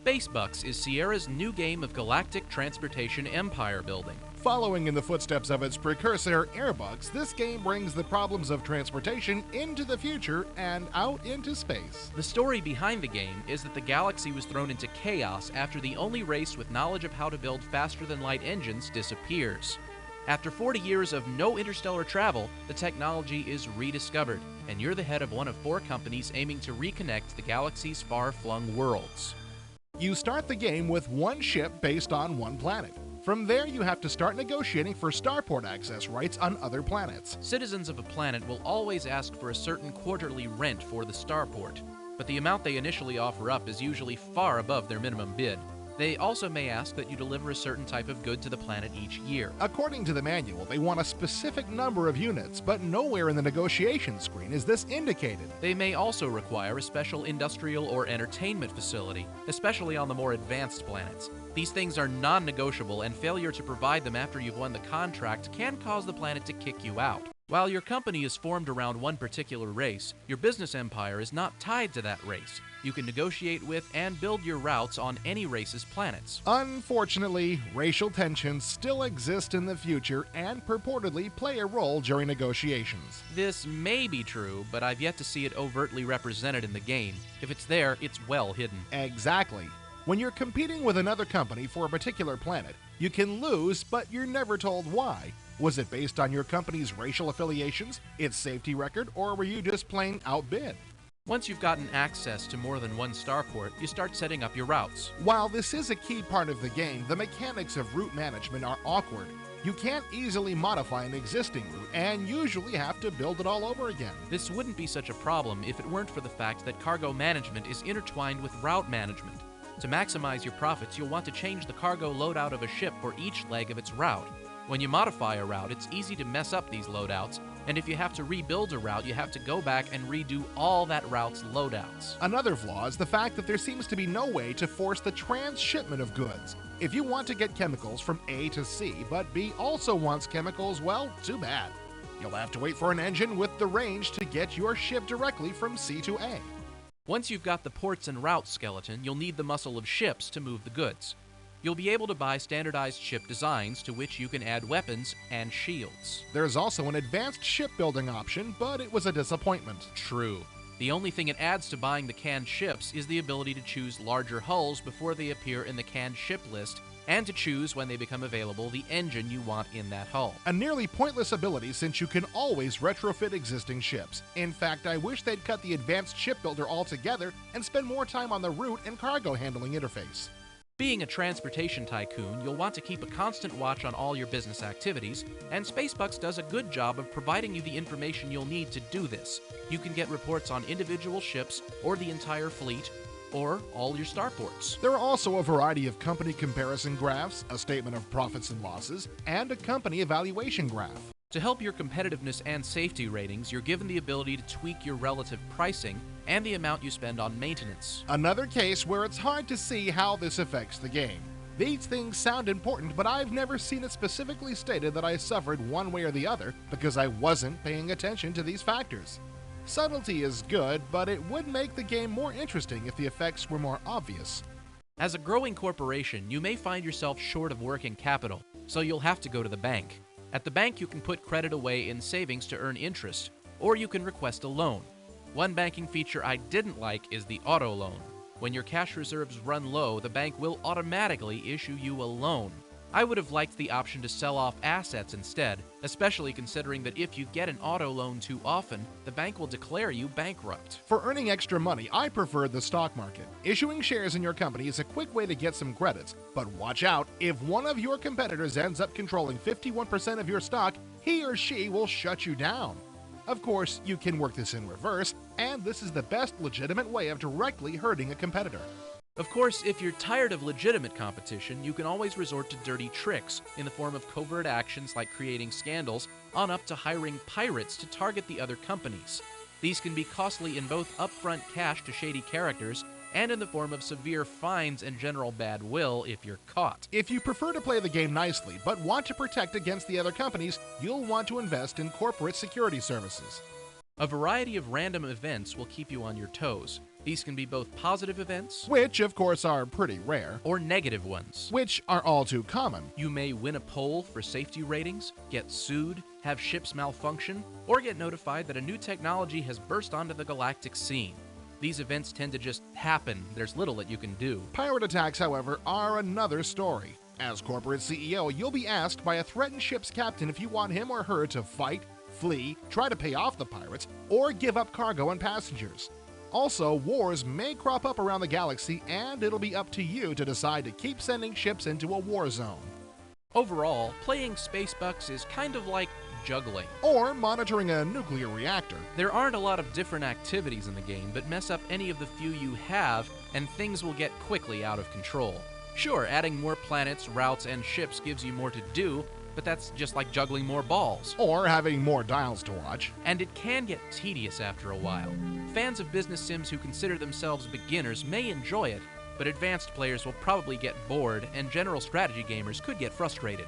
Spacebucks is Sierra's new game of galactic transportation empire building. Following in the footsteps of its precursor, Airbucks, this game brings the problems of transportation into the future and out into space. The story behind the game is that the galaxy was thrown into chaos after the only race with knowledge of how to build faster-than-light engines disappears. After 40 years of no interstellar travel, the technology is rediscovered, and you're the head of one of 4 companies aiming to reconnect the galaxy's far-flung worlds. You start the game with one ship based on one planet. From there, you have to start negotiating for starport access rights on other planets. Citizens of a planet will always ask for a certain quarterly rent for the starport, but the amount they initially offer up is usually far above their minimum bid. They also may ask that you deliver a certain type of good to the planet each year. According to the manual, they want a specific number of units, but nowhere in the negotiation screen is this indicated. They may also require a special industrial or entertainment facility, especially on the more advanced planets. These things are non-negotiable, and failure to provide them after you've won the contract can cause the planet to kick you out. While your company is formed around one particular race, your business empire is not tied to that race. You can negotiate with and build your routes on any race's planets. Unfortunately, racial tensions still exist in the future and purportedly play a role during negotiations. This may be true, but I've yet to see it overtly represented in the game. If it's there, it's well hidden. Exactly. When you're competing with another company for a particular planet, you can lose, but you're never told why. Was it based on your company's racial affiliations, its safety record, or were you just plain outbid? Once you've gotten access to more than one starport, you start setting up your routes. While this is a key part of the game, the mechanics of route management are awkward. You can't easily modify an existing route and usually have to build it all over again. This wouldn't be such a problem if it weren't for the fact that cargo management is intertwined with route management. To maximize your profits, you'll want to change the cargo loadout of a ship for each leg of its route. When you modify a route, it's easy to mess up these loadouts, and if you have to rebuild a route, you have to go back and redo all that route's loadouts. Another flaw is the fact that there seems to be no way to force the transshipment of goods. If you want to get chemicals from A to C, but B also wants chemicals, well, too bad. You'll have to wait for an engine with the range to get your ship directly from C to A. Once you've got the ports and routes skeleton, you'll need the muscle of ships to move the goods. You'll be able to buy standardized ship designs to which you can add weapons and shields. There's also an advanced shipbuilding option, but it was a disappointment. True. The only thing it adds to buying the canned ships is the ability to choose larger hulls before they appear in the canned ship list, and to choose, when they become available, the engine you want in that hull. A nearly pointless ability since you can always retrofit existing ships. In fact, I wish they'd cut the advanced shipbuilder altogether and spend more time on the route and cargo handling interface. Being a transportation tycoon, you'll want to keep a constant watch on all your business activities, and Spacebucks does a good job of providing you the information you'll need to do this. You can get reports on individual ships, or the entire fleet, or all your starports. There are also a variety of company comparison graphs, a statement of profits and losses, and a company evaluation graph. To help your competitiveness and safety ratings, you're given the ability to tweak your relative pricing and the amount you spend on maintenance. Another case where it's hard to see how this affects the game. These things sound important, but I've never seen it specifically stated that I suffered one way or the other because I wasn't paying attention to these factors. Subtlety is good, but it would make the game more interesting if the effects were more obvious. As a growing corporation, you may find yourself short of working capital, so you'll have to go to the bank. At the bank, you can put credit away in savings to earn interest, or you can request a loan. One banking feature I didn't like is the auto loan. When your cash reserves run low, the bank will automatically issue you a loan. I would have liked the option to sell off assets instead, especially considering that if you get an auto loan too often, the bank will declare you bankrupt. For earning extra money, I prefer the stock market. Issuing shares in your company is a quick way to get some credits, but watch out, if one of your competitors ends up controlling 51% of your stock, he or she will shut you down. Of course, you can work this in reverse, and this is the best legitimate way of directly hurting a competitor. Of course, if you're tired of legitimate competition, you can always resort to dirty tricks in the form of covert actions like creating scandals, on up to hiring pirates to target the other companies. These can be costly in both upfront cash to shady characters and in the form of severe fines and general bad will if you're caught. If you prefer to play the game nicely but want to protect against the other companies, you'll want to invest in corporate security services. A variety of random events will keep you on your toes. These can be both positive events which of course are pretty rare, or negative ones. which are all too common. You may win a poll for safety ratings, get sued, have ships malfunction, or get notified that a new technology has burst onto the galactic scene. These events tend to just happen. There's little that you can do. Pirate attacks, however, are another story. As corporate CEO, you'll be asked by a threatened ship's captain if you want him or her to fight, flee, try to pay off the pirates, or give up cargo and passengers. Also, wars may crop up around the galaxy, and it'll be up to you to decide to keep sending ships into a war zone. Overall, playing Spacebucks is kind of like juggling. Or monitoring a nuclear reactor. There aren't a lot of different activities in the game, but mess up any of the few you have, and things will get quickly out of control. Sure, adding more planets, routes, and ships gives you more to do, but that's just like juggling more balls. Or having more dials to watch. And it can get tedious after a while. Fans of business sims who consider themselves beginners may enjoy it, but advanced players will probably get bored, and general strategy gamers could get frustrated.